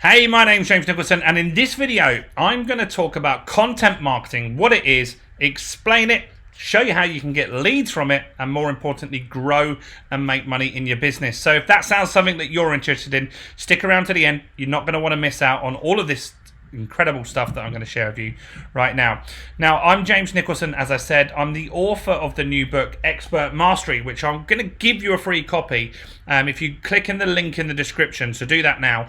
Hey, my name's James Nicholson, and in this video, I'm going to talk about content marketing, what it is, explain it, show you how you can get leads from it, and more importantly, grow and make money in your business. So if that sounds something that you're interested in, stick around to the end. You're not going to want to miss out on all of this incredible stuff that I'm going to share with you right now. Now, I'm James Nicholson. As I said, I'm the author of the new book, Expert Mastery, which I'm going to give you a free copy if you click in the link in the description. So do that now.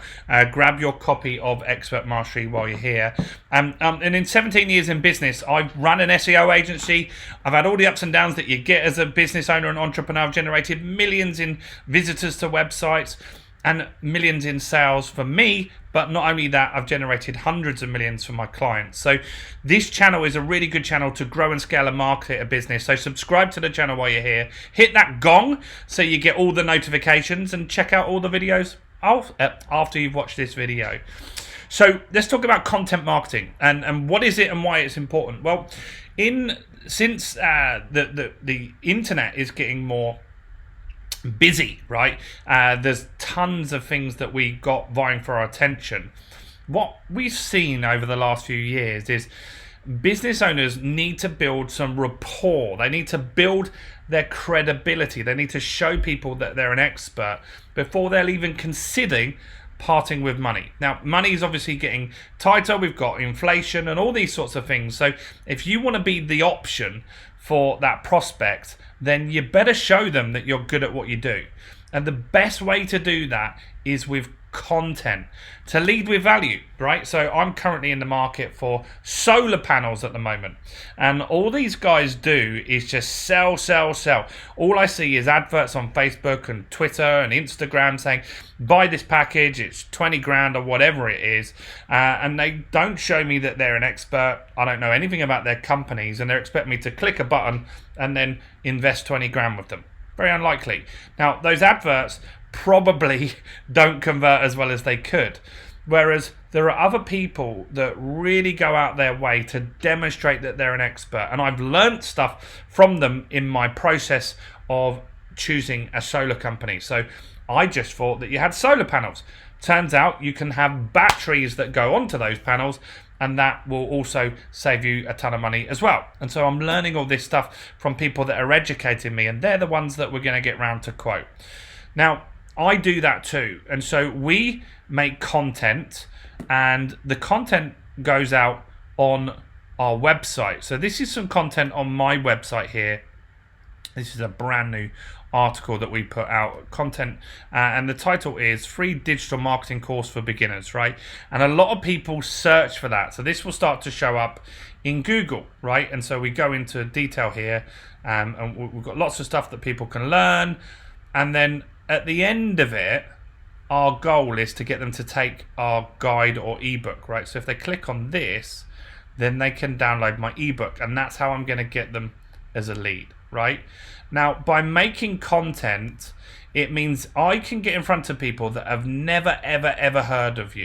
Grab your copy of Expert Mastery while you're here. And in 17 years in business, I've run an SEO agency. I've had all the ups and downs that you get as a business owner and entrepreneur. I've generated millions in visitors to websites and millions in sales for me, but not only that, I've generated hundreds of millions for my clients. So this channel is a really good channel to grow and scale and market a business. So subscribe to the channel while you're here. Hit that gong so you get all the notifications, and check out all the videos after you've watched this video. So let's talk about content marketing and what is it and why it's important. Well, since the internet is getting more busy, right? There's tons of things that we got vying for our attention. What we've seen over the last few years is business owners need to build some rapport. They need to build their credibility. They need to show people that they're an expert before they'll even considering parting with money. Now, money is obviously getting tighter. We've got inflation and all these sorts of things. So if you want to be the option for that prospect, then you better show them that you're good at what you do. And the best way to do that is with content, to lead with value, right? So I'm currently in the market for solar panels at the moment, and all these guys do is just sell. All I see is adverts on Facebook and Twitter and Instagram saying buy this package, it's 20 grand or whatever it is, and they don't show me that they're an expert. I don't know anything about their companies, and they expect me to click a button and then invest 20 grand with them. Very unlikely. Now, those adverts probably don't convert as well as they could. Whereas there are other people that really go out their way to demonstrate that they're an expert. And I've learned stuff from them in my process of choosing a solar company. So I just thought that you had solar panels. Turns out you can have batteries that go onto those panels, and that will also save you a ton of money as well. And so I'm learning all this stuff from people that are educating me, and they're the ones that we're going to get round to quote. Now, I do that too. And so we make content, and the content goes out on our website. So this is some content on my website here. This is a brand new article that we put out, content, and the title is Free Digital Marketing Course for Beginners, right? And a lot of people search for that. So this will start to show up in Google, right? And so we go into detail here, and we've got lots of stuff that people can learn. And then at the end of it, our goal is to get them to take our guide or ebook, right? So if they click on this, then they can download my ebook, and that's how I'm going to get them as a lead, right? Now, by making content, it means I can get in front of people that have never, ever heard of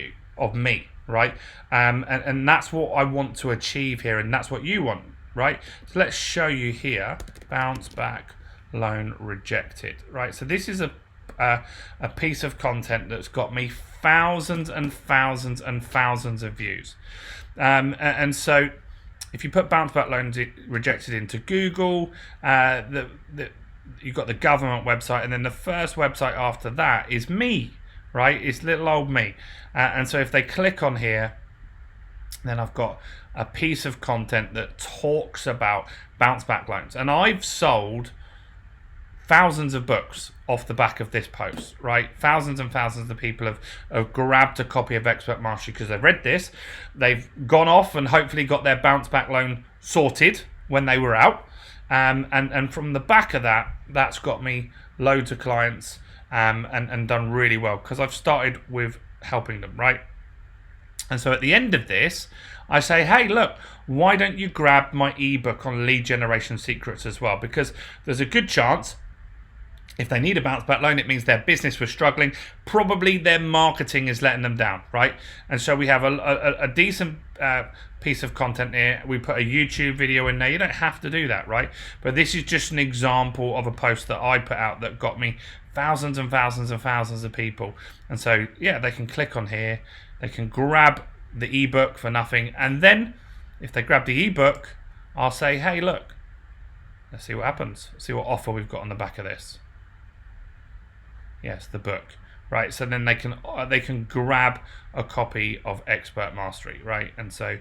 me, right? And that's what I want to achieve here, and that's what you want, right? So let's show you here, bounce back loan rejected, right? So this is a piece of content that's got me thousands and thousands and thousands of views. And so if you put bounce back loans rejected into Google, you've got the government website, and then the first website after that is me, right? It's little old me. And so if they click on here, then I've got a piece of content that talks about bounce back loans. And I've sold thousands of books off the back of this post, right? Thousands and thousands of people have grabbed a copy of Expert Mastery because they've read this. They've gone off and hopefully got their bounce back loan sorted when they were out. And from the back of that, that's got me loads of clients and done really well because I've started with helping them, right? And so at the end of this, I say, hey, look, why don't you grab my ebook on lead generation secrets as well? Because there's a good chance if they need a bounce back loan, it means their business was struggling. Probably their marketing is letting them down, right? And so we have a decent piece of content here. We put a YouTube video in there. You don't have to do that, right? But this is just an example of a post that I put out that got me thousands and thousands and thousands of people. And so, yeah, they can click on here. They can grab the ebook for nothing, and then if they grab the ebook, I'll say, hey, look, let's see what happens. See what offer we've got on the back of this. Yes, the book, right? So then they can grab a copy of Expert Mastery, right? And so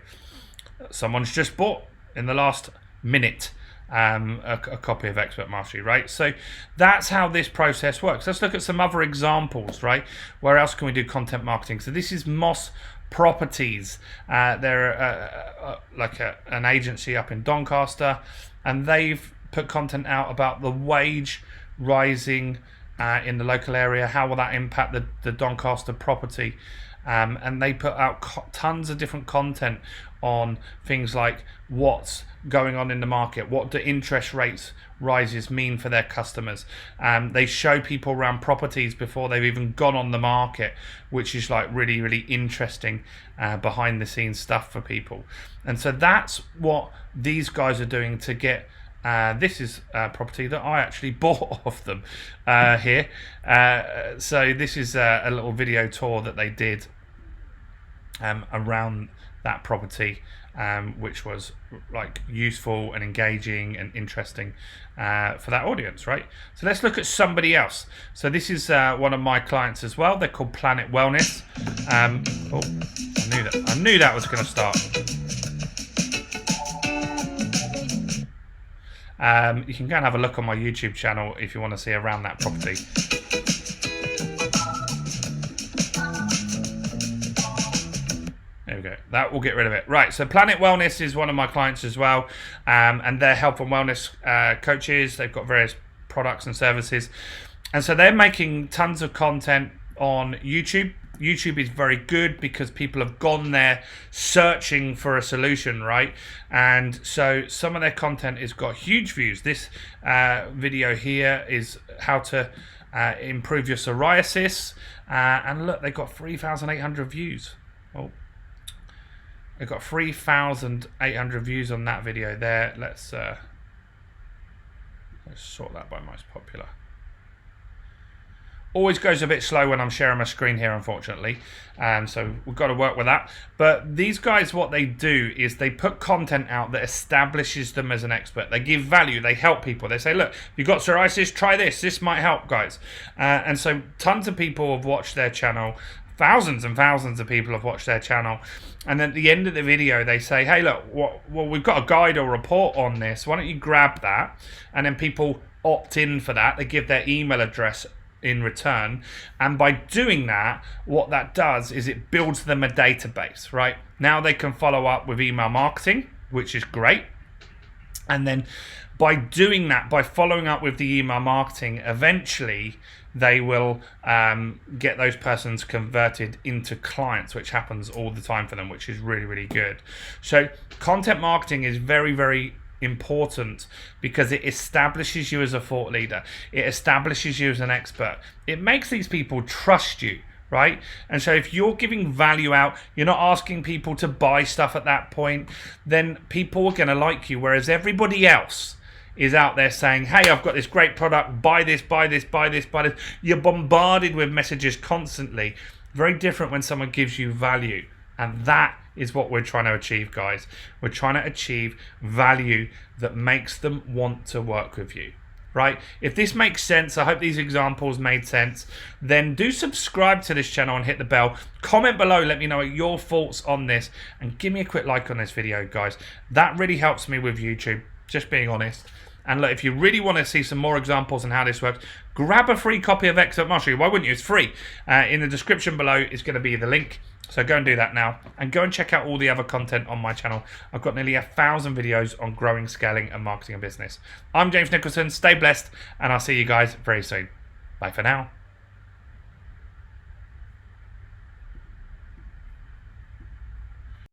someone's just bought in the last minute a copy of Expert Mastery, right? So that's how this process works. Let's look at some other examples, right? Where else can we do content marketing? So this is Moss Properties. They're like an agency up in Doncaster, and they've put content out about the wage rising in the local area. How will that impact the Doncaster property? And they put out tons of different content on things like what's going on in the market, what do interest rates rises mean for their customers. They show people around properties before they've even gone on the market, which is like really, really interesting behind the scenes stuff for people. And so that's what these guys are doing to get this is a property that I actually bought off them here. So this is a little video tour that they did around that property, which was like useful and engaging and interesting for that audience, right? So let's look at somebody else. So this is one of my clients as well. They're called Planet Wellness. I knew that was going to start. You can go and have a look on my YouTube channel if you want to see around that property. There we go. That will get rid of it. Right, so Planet Wellness is one of my clients as well, and they're health and wellness coaches. They've got various products and services, and so they're making tons of content on YouTube. YouTube is very good because people have gone there searching for a solution, right? And so some of their content has got huge views. This video here is how to improve your psoriasis, and look, they've got 3,800 views. Oh, they've got 3,800 views on that video there. Let's sort that by most popular. Always goes a bit slow when I'm sharing my screen here, unfortunately. So we've got to work with that. But these guys, what they do is they put content out that establishes them as an expert. They give value. They help people. They say, look, if you've got psoriasis, try this. This might help, guys. And so tons of people have watched their channel. Thousands and thousands of people have watched their channel. And then at the end of the video, they say, hey, look, well, we've got a guide or report on this. Why don't you grab that? And then people opt in for that. They give their email address in return, and by doing that, what that does is it builds them a database, right? Now they can follow up with email marketing, which is great, and then by doing that, by following up with the email marketing, eventually they will get those persons converted into clients, which happens all the time for them, which is really, really good. So content marketing is very, very important because it establishes you as a thought leader. It establishes you as an expert. It makes these people trust you, right? And so if you're giving value out, you're not asking people to buy stuff at that point, then people are going to like you. Whereas everybody else is out there saying, hey, I've got this great product, buy this, buy this, buy this, buy this. You're bombarded with messages constantly. Very different when someone gives you value. And that is what we're trying to achieve, guys. We're trying to achieve value that makes them want to work with you, right? If this makes sense, I hope these examples made sense, then do subscribe to this channel and hit the bell. Comment below, let me know your thoughts on this, and give me a quick like on this video, guys. That really helps me with YouTube, just being honest. And look, if you really want to see some more examples on how this works, grab a free copy of Expert Mastery. Why wouldn't you? It's free. In the description below is going to be the link. So go and do that now, and go and check out all the other content on my channel. I've got nearly 1,000 videos on growing, scaling, and marketing a business. I'm James Nicholson. Stay blessed, and I'll see you guys very soon. Bye for now.